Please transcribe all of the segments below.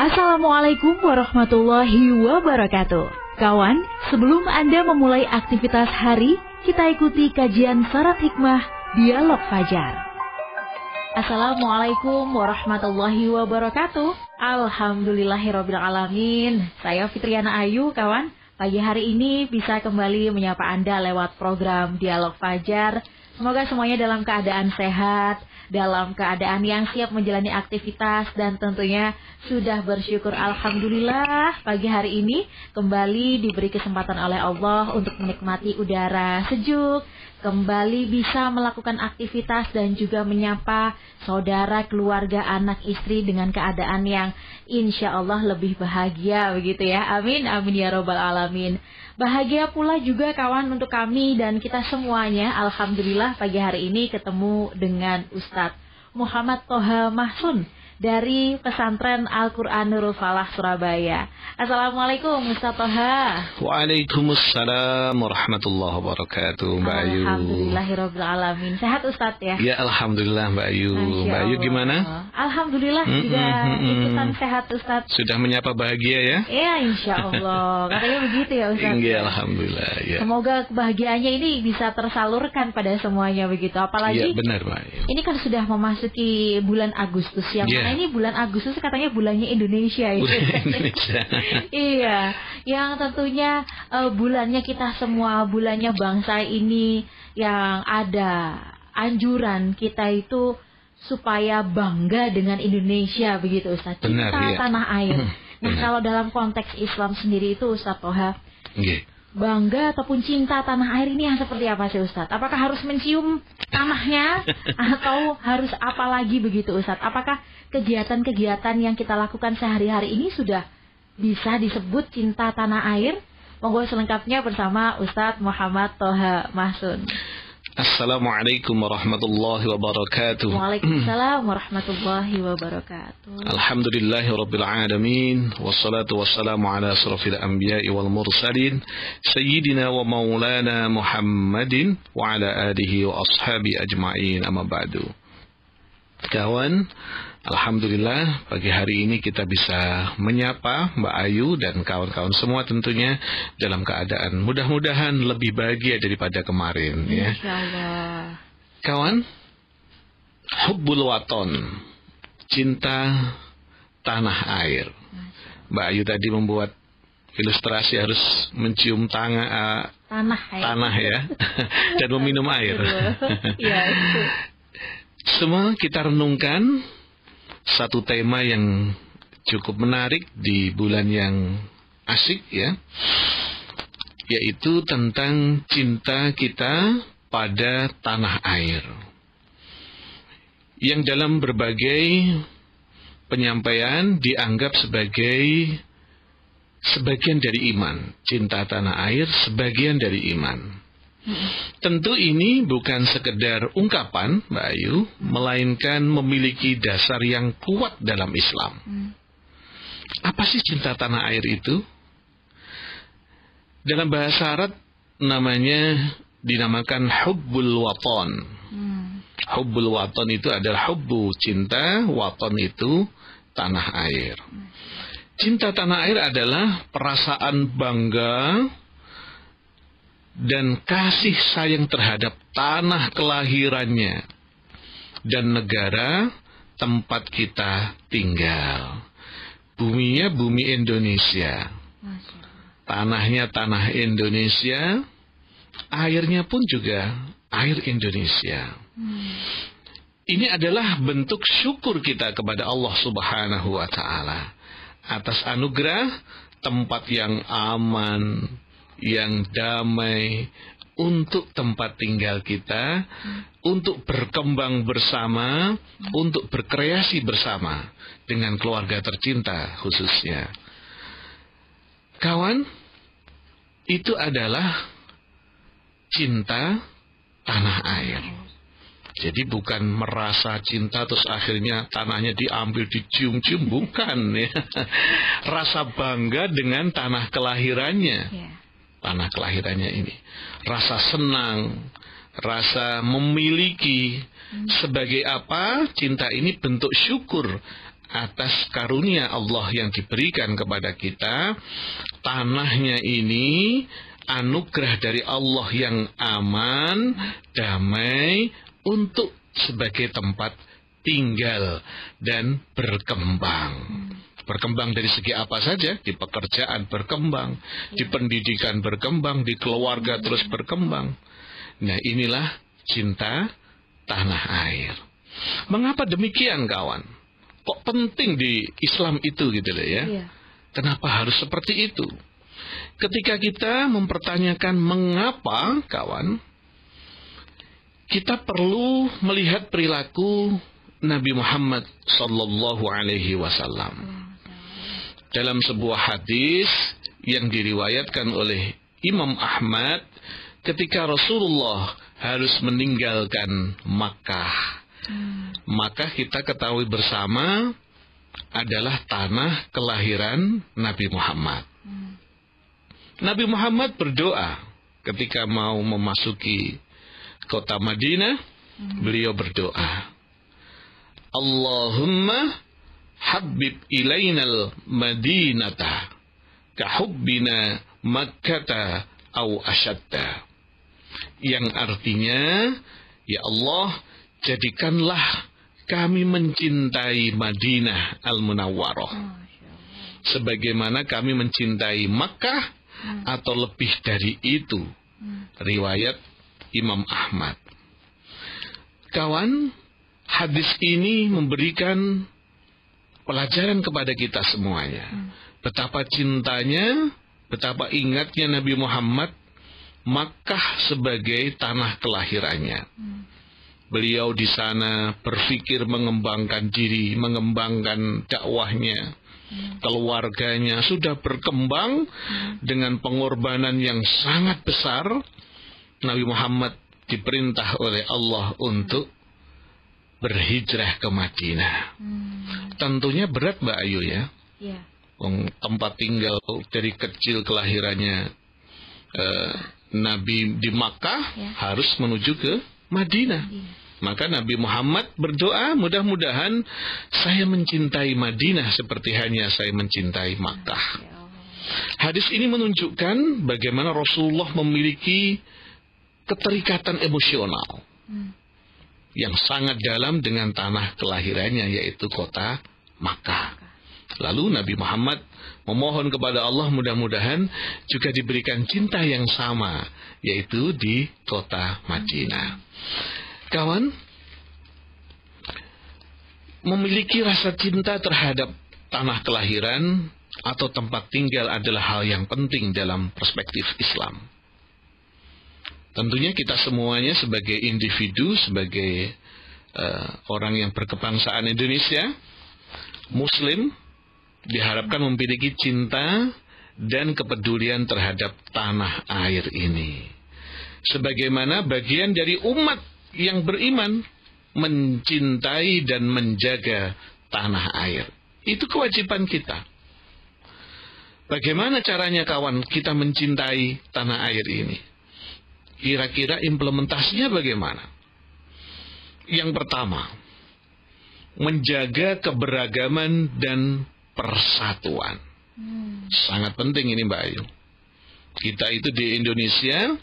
Assalamualaikum warahmatullahi wabarakatuh. Kawan, sebelum Anda memulai aktivitas hari, kita ikuti kajian syarat hikmah Dialog Fajar. Assalamualaikum warahmatullahi wabarakatuh. Alhamdulillahirrabbilalamin. Saya Fitriana Ayu, kawan. Pagi hari ini bisa kembali menyapa Anda lewat program Dialog Fajar. Semoga semuanya dalam keadaan sehat, dalam keadaan yang siap menjalani aktivitas, dan tentunya sudah bersyukur alhamdulillah pagi hari ini kembali diberi kesempatan oleh Allah untuk menikmati udara sejuk, kembali bisa melakukan aktivitas dan juga menyapa saudara, keluarga, anak, istri dengan keadaan yang insya Allah lebih bahagia, begitu ya. Amin, amin ya robbal alamin. Bahagia pula juga kawan untuk kami dan kita semuanya. Alhamdulillah pagi hari ini ketemu dengan Ustadz Muhammad Toha Mahsun dari Pesantren Al-Quran Nurul Falah Surabaya. Assalamualaikum Ustadz Toha. Waalaikumsalam warahmatullahi wabarakatuh, Mbak Ayu. Alhamdulillahirrabbilalamin. Sehat Ustadz ya? Ya Alhamdulillah Mbak Ayu. Mbak Ayu gimana? Alhamdulillah juga ikutan sehat Ustadz. Sudah menyapa bahagia ya? Iya insya Allah. Katanya begitu ya Ustadz. Iya Alhamdulillah ya. Semoga kebahagiaannya ini bisa tersalurkan pada semuanya begitu. Apalagi ya, benar Mbak Ayu. Ini kan sudah memasuki bulan Agustus yang ini bulan Agustus katanya bulannya Indonesia ya. Indonesia. Iya, yang tentunya bulannya kita semua, bulannya bangsa ini yang ada anjuran kita itu supaya bangga dengan Indonesia begitu Ustaz. Cinta tanah air. Nah, kalau dalam konteks Islam sendiri itu Ustaz Toha, bangga ataupun cinta tanah air ini yang seperti apa sih Ustadz? Apakah harus mencium tanahnya atau harus apa lagi begitu Ustadz? Apakah kegiatan-kegiatan yang kita lakukan sehari-hari ini sudah bisa disebut cinta tanah air? Monggo selengkapnya bersama Ustadz Muhammad Toha Mahsun. Assalamualaikum warahmatullahi wabarakatuh. Waalaikumsalam warahmatullahi wabarakatuh. Alhamdulillahi rabbil alamin. Wassalatu wassalamu ala asrafil anbiya'i wal mursalin Sayyidina wa maulana Muhammadin wa ala alihi wa ashabi ajma'in, amma ba'du. Kawan, alhamdulillah pagi hari ini kita bisa menyapa Mbak Ayu dan kawan-kawan semua tentunya dalam keadaan mudah-mudahan lebih bahagia daripada kemarin ya. Insyaallah. Kawan, hubbul waton, cinta tanah air. Mbak Ayu tadi membuat ilustrasi harus mencium tanah ya dan meminum air. Iya, itu. Semua kita renungkan satu tema yang cukup menarik di bulan yang asik ya, yaitu tentang cinta kita pada tanah air, yang dalam berbagai penyampaian dianggap sebagai sebagian dari iman. Cinta tanah air sebagian dari iman. Tentu ini bukan sekedar ungkapan Mbak Ayu, melainkan memiliki dasar yang kuat dalam Islam. Apa sih cinta tanah air itu? Dalam bahasa Arab namanya dinamakan hubbul waton. Hubbul waton itu adalah hubbu, cinta, waton itu tanah air. Cinta tanah air adalah perasaan bangga dan kasih sayang terhadap tanah kelahirannya dan negara tempat kita tinggal. Buminya bumi Indonesia, tanahnya tanah Indonesia, airnya pun juga air Indonesia. Ini adalah bentuk syukur kita kepada Allah Subhanahu wa Ta'ala atas anugerah tempat yang aman, yang damai untuk tempat tinggal kita, untuk berkembang bersama, untuk berkreasi bersama dengan keluarga tercinta khususnya. Kawan, itu adalah cinta tanah air. Jadi bukan merasa cinta terus akhirnya tanahnya diambil, dicium-cium, bukan ya. Rasa bangga dengan tanah kelahirannya. Tanah kelahirannya ini, rasa senang, rasa memiliki. Sebagai apa? Cinta ini bentuk syukur atas karunia Allah yang diberikan kepada kita. Tanahnya ini anugerah dari Allah yang aman, damai, untuk sebagai tempat tinggal dan berkembang. Berkembang dari segi apa saja? Di pekerjaan berkembang, di pendidikan berkembang, di keluarga terus berkembang. Nah, inilah cinta tanah air. Mengapa demikian, kawan? Kok penting di Islam itu gitu loh ya? Iya. Kenapa harus seperti itu? Ketika kita mempertanyakan mengapa, kawan, kita perlu melihat perilaku Nabi Muhammad sallallahu alaihi wasallam. Dalam sebuah hadis yang diriwayatkan oleh Imam Ahmad, ketika Rasulullah harus meninggalkan Makkah, maka kita ketahui bersama adalah tanah kelahiran Nabi Muhammad. Nabi Muhammad berdoa ketika mau memasuki kota Madinah, beliau berdoa, Allahumma Habib ilainal madinata kahubbina makkata au asyadda. Yang artinya, ya Allah, jadikanlah kami mencintai Madinah Al-Munawwarah sebagaimana kami mencintai Makkah atau lebih dari itu. Riwayat Imam Ahmad. Kawan, hadis ini memberikan pelajaran kepada kita semuanya. Betapa cintanya, betapa ingatnya Nabi Muhammad Makkah sebagai tanah kelahirannya. Beliau di sana berpikir mengembangkan diri, mengembangkan dakwahnya. Keluarganya sudah berkembang dengan pengorbanan yang sangat besar. Nabi Muhammad diperintah oleh Allah untuk berhijrah ke Madinah. Tentunya berat, Mbak Ayu ya. Iya. Tempat tinggal dari kecil kelahirannya Nabi di Makkah, harus menuju ke Madinah. Maka Nabi Muhammad berdoa, mudah-mudahan saya mencintai Madinah seperti hanya saya mencintai Makkah. Hadis ini menunjukkan bagaimana Rasulullah memiliki keterikatan emosional yang sangat dalam dengan tanah kelahirannya, yaitu kota Makkah. Lalu Nabi Muhammad memohon kepada Allah mudah-mudahan juga diberikan cinta yang sama, yaitu di kota Madinah. Kawan, memiliki rasa cinta terhadap tanah kelahiran atau tempat tinggal adalah hal yang penting dalam perspektif Islam. Tentunya kita semuanya sebagai individu, sebagai orang yang berkebangsaan Indonesia, Muslim, diharapkan memiliki cinta dan kepedulian terhadap tanah air ini. Sebagaimana bagian dari umat yang beriman, mencintai dan menjaga tanah air. Itu kewajiban kita. Bagaimana caranya, kawan, kita mencintai tanah air ini? Kira-kira implementasinya bagaimana? Yang pertama, menjaga keberagaman dan persatuan. Sangat penting ini, Mbak Ayu. Kita itu di Indonesia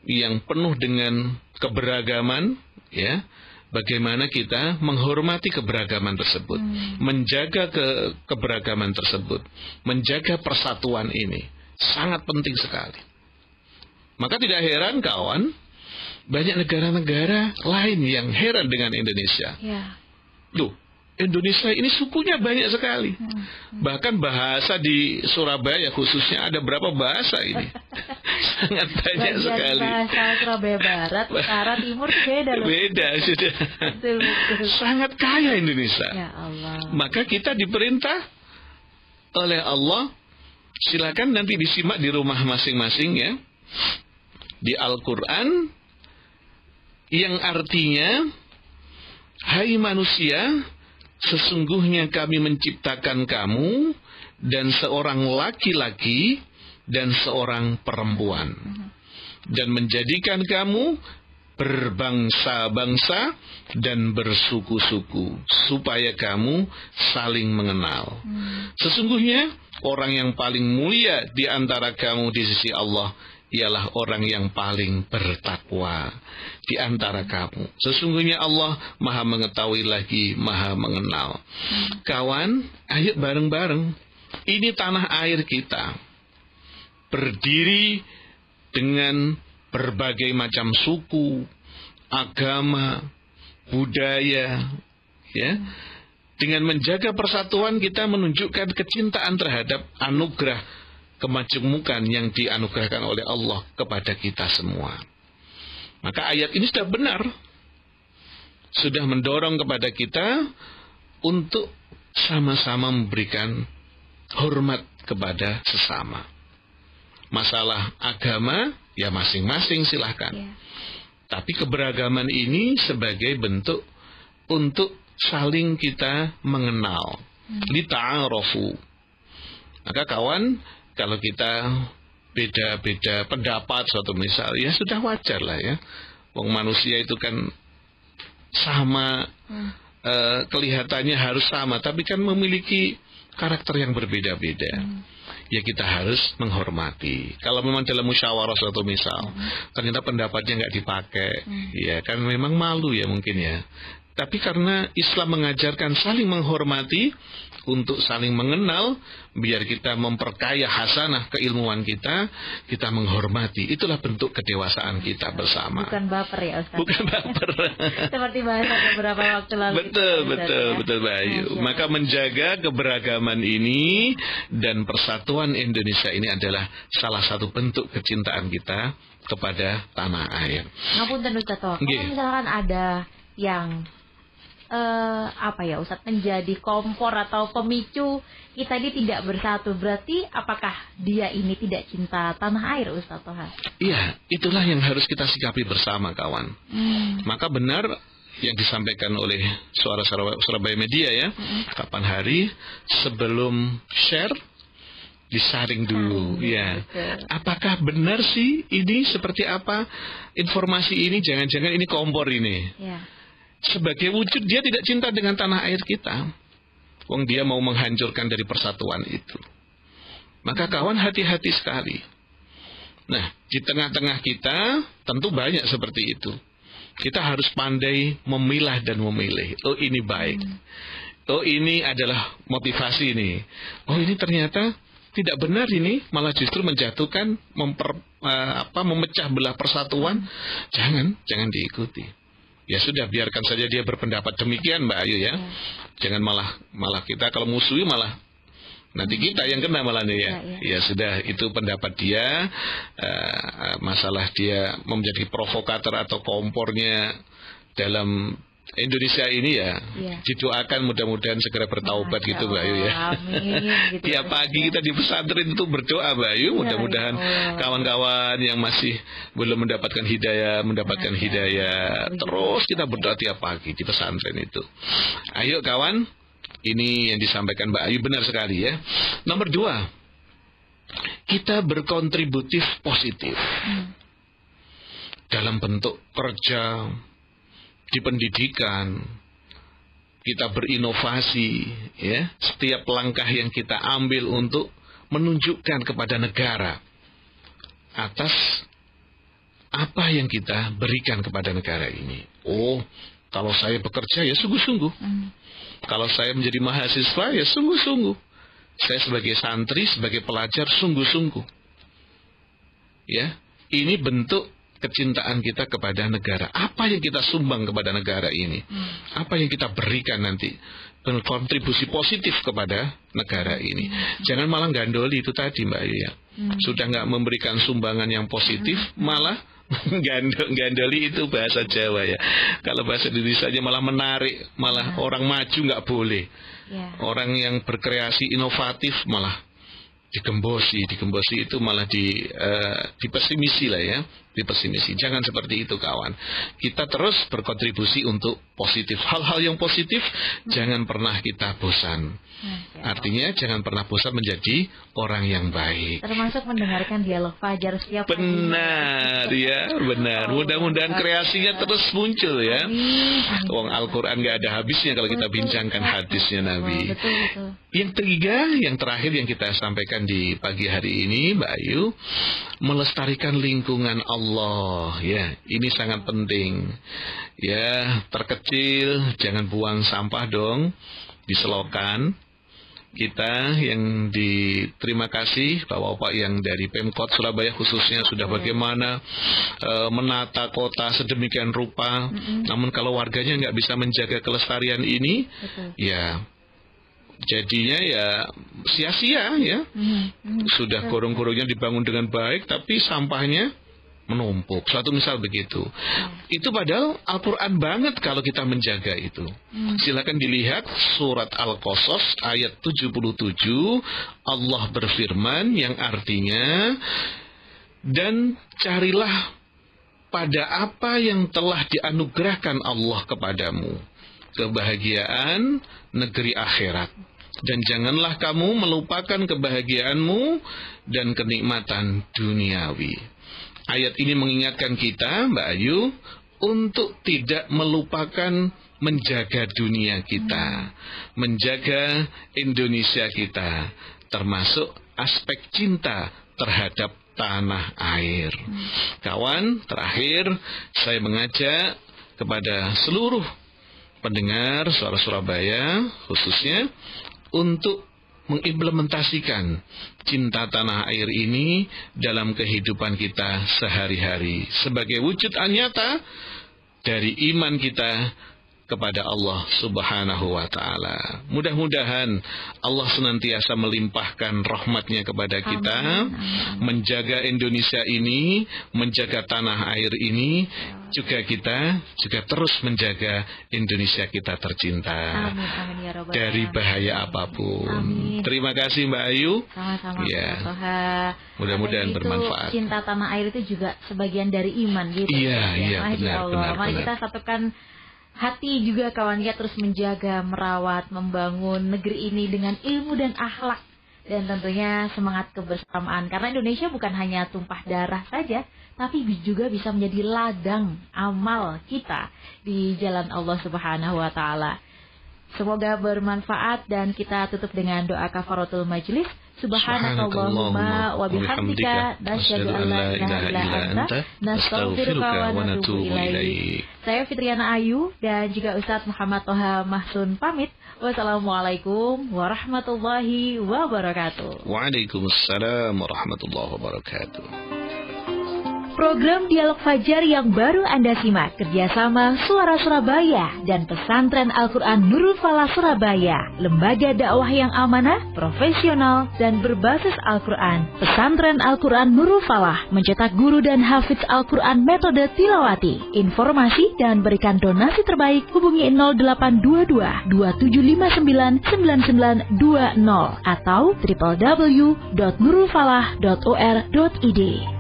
yang penuh dengan keberagaman, ya. Bagaimana kita menghormati keberagaman tersebut, menjaga keberagaman tersebut, menjaga persatuan ini sangat penting sekali. Maka tidak heran, kawan, banyak negara-negara lain yang heran dengan Indonesia. Loh, Indonesia ini sukunya banyak sekali. Bahkan bahasa di Surabaya khususnya ada berapa bahasa ini? Sangat banyak sekali. Bahasa Surabaya Barat, Utara, Timur beda loh. Beda sudah. Betul. Sangat kaya Indonesia. Ya Allah. Maka kita diperintah oleh Allah, silakan nanti disimak di rumah masing-masing ya. Di Al-Quran yang artinya, hai manusia, sesungguhnya kami menciptakan kamu dan seorang laki-laki dan seorang perempuan, dan menjadikan kamu berbangsa-bangsa dan bersuku-suku, supaya kamu saling mengenal. Sesungguhnya orang yang paling mulia di antara kamu di sisi Allah ialah orang yang paling bertakwa di antara kamu. Sesungguhnya Allah Maha mengetahui lagi Maha mengenal. Kawan, ayo bareng-bareng. Ini tanah air kita, berdiri dengan berbagai macam suku, agama, budaya, ya. Dengan menjaga persatuan kita menunjukkan kecintaan terhadap anugerah kemajemukan yang dianugerahkan oleh Allah kepada kita semua. Maka ayat ini sudah benar, sudah mendorong kepada kita untuk sama-sama memberikan hormat kepada sesama. Masalah agama ya masing-masing silahkan. Tapi keberagaman ini sebagai bentuk untuk saling kita mengenal, lita'arafu. Maka kawan, kalau kita beda-beda pendapat suatu misal, ya sudah wajar lah ya. Wong manusia itu kan sama, kelihatannya harus sama, tapi kan memiliki karakter yang berbeda-beda. Ya kita harus menghormati. Kalau memang dalam musyawarah suatu misal, ternyata pendapatnya nggak dipakai, ya kan memang malu ya mungkin ya. Tapi karena Islam mengajarkan saling menghormati untuk saling mengenal, biar kita memperkaya hasanah keilmuan kita, kita menghormati. Itulah bentuk kedewasaan kita bersama. Bukan baper ya Ustaz. Bukan baper. Seperti bahasa beberapa waktu lalu. Betul Bayu. Maka menjaga keberagaman ini dan persatuan Indonesia ini adalah salah satu bentuk kecintaan kita kepada tanah air. Ngapunten Ustaz, kalau misalkan ada yang Ustaz, menjadi kompor atau pemicu kita ini tidak bersatu, berarti apakah dia ini tidak cinta tanah air, Ustaz Toha? Iya, itulah yang harus kita sikapi bersama, kawan. Maka benar yang disampaikan oleh Suara Surabaya Media ya, kapan hari sebelum share disaring dulu, ya. Apakah benar sih ini seperti apa informasi ini? Jangan-jangan ini kompor ini. Ya. Sebagai wujud dia tidak cinta dengan tanah air kita. Wong dia mau menghancurkan dari persatuan itu. Maka kawan hati-hati sekali. Nah, di tengah-tengah kita tentu banyak seperti itu. Kita harus pandai memilah dan memilih. Oh ini baik. Oh ini adalah motivasi nih. Oh ini ternyata tidak benar ini, malah justru menjatuhkan, memecah belah persatuan. Jangan diikuti. Ya sudah, biarkan saja dia berpendapat demikian Mbak Ayu ya. Jangan malah kita kalau musuhi malah nanti kita yang kena malah nih ya. Ya sudah, itu pendapat dia. Masalah dia menjadi provokator atau kompornya dalam Indonesia ini ya, didoakan mudah-mudahan segera bertaubat gitu Mbak Ayu ya. Amin, gitu. Tiap pagi kita di pesantren itu berdoa Mbak Ayu, mudah-mudahan kawan-kawan yang masih belum mendapatkan hidayah, terus kita berdoa tiap pagi di pesantren itu. Ayo kawan, ini yang disampaikan Mbak Ayu benar sekali ya. Nomor 2, kita berkontributif positif dalam bentuk kerja, di pendidikan, kita berinovasi ya. Setiap langkah yang kita ambil untuk menunjukkan kepada negara atas apa yang kita berikan kepada negara ini. Oh, kalau saya bekerja ya sungguh-sungguh. Kalau saya menjadi mahasiswa ya sungguh-sungguh. Saya sebagai santri, sebagai pelajar sungguh-sungguh. Ya, ini bentuk kecintaan kita kepada negara. Apa yang kita sumbang kepada negara ini? Apa yang kita berikan nanti? Kontribusi positif kepada negara ini. Jangan malah gandoli itu tadi Mbak Ayu ya. Sudah nggak memberikan sumbangan yang positif, malah gandoli itu bahasa Jawa ya. Kalau bahasa Indonesia malah menarik, malah orang maju nggak boleh. Orang yang berkreasi inovatif malah digembosi itu malah dipesimisi lah ya. dipesimisi. Jangan seperti itu kawan. Kita terus berkontribusi untuk positif. Hal-hal yang positif jangan pernah kita bosan. Artinya jangan pernah bosan menjadi orang yang baik. Termasuk mendengarkan dialog fajar setiap hari. Benar ya, benar. Mudah-mudahan kreasinya terus muncul ya. Wong Al-Quran gak ada habisnya kalau kita bincangkan hadisnya Nabi. Betul. Yang ketiga, yang terakhir yang kita sampaikan di pagi hari ini, Mbak Ayu, melestarikan lingkungan Allah. Ya, ini sangat penting. Ya, terkecil jangan buang sampah dong di selokan. Kita yang diterima kasih Bapak-bapak yang dari Pemkot Surabaya khususnya sudah bagaimana menata kota sedemikian rupa. Namun kalau warganya nggak bisa menjaga kelestarian ini, ya jadinya ya sia-sia ya. Sudah gorong-gorongnya dibangun dengan baik, tapi sampahnya menumpuk. Suatu misal begitu. Itu padahal Al-Quran banget kalau kita menjaga itu. Silakan dilihat surat Al-Qasas ayat 77. Allah berfirman yang artinya, dan carilah pada apa yang telah dianugerahkan Allah kepadamu, kebahagiaan negeri akhirat. Dan janganlah kamu melupakan kebahagiaanmu dan kenikmatan duniawi. Ayat ini mengingatkan kita, Mbak Ayu, untuk tidak melupakan menjaga dunia kita, menjaga Indonesia kita, termasuk aspek cinta terhadap tanah air. Kawan, terakhir saya mengajak kepada seluruh pendengar Suara Surabaya khususnya untuk mengimplementasikan cinta tanah air ini dalam kehidupan kita sehari-hari sebagai wujud nyata dari iman kita kepada Allah Subhanahu wa Ta'ala. Mudah-mudahan Allah senantiasa melimpahkan rahmatnya kepada kita, menjaga Indonesia ini, menjaga tanah air ini, juga kita juga terus menjaga Indonesia kita tercinta dari bahaya apapun. Terima kasih Mbak Ayu. Sama-sama. Ya. Mudah-mudahan bermanfaat. Cinta tanah air itu juga sebagian dari iman gitu. Iya, benar. Mari kita satukan hati juga kawan ya, terus menjaga, merawat, membangun negeri ini dengan ilmu dan akhlak. Dan tentunya semangat kebersamaan. Karena Indonesia bukan hanya tumpah darah saja, tapi juga bisa menjadi ladang amal kita di jalan Allah Subhanahu wa Ta'ala. Semoga bermanfaat dan kita tutup dengan doa kafaratul majlis. Subhanakallahumma wa bihamdika nasyhadu an la ilaha illa anta nastaghfiruka wa natubu ilaik. Saya Fitriana Ayu dan juga Ustadz Muhammad Toha Mahsun pamit. Wassalamualaikum warahmatullahi wabarakatuh. Waalaikumsalam warahmatullahi wabarakatuh. Program Dialog Fajar yang baru Anda simak kerjasama Suara Surabaya dan Pesantren Al-Quran Nurul Falah Surabaya, lembaga dakwah yang amanah, profesional, dan berbasis Al-Quran. Pesantren Al-Quran Nurul Falah mencetak guru dan hafiz Al-Quran metode tilawati. Informasi dan berikan donasi terbaik hubungi 0822 2759 9920 atau www.nurulfalah.or.id.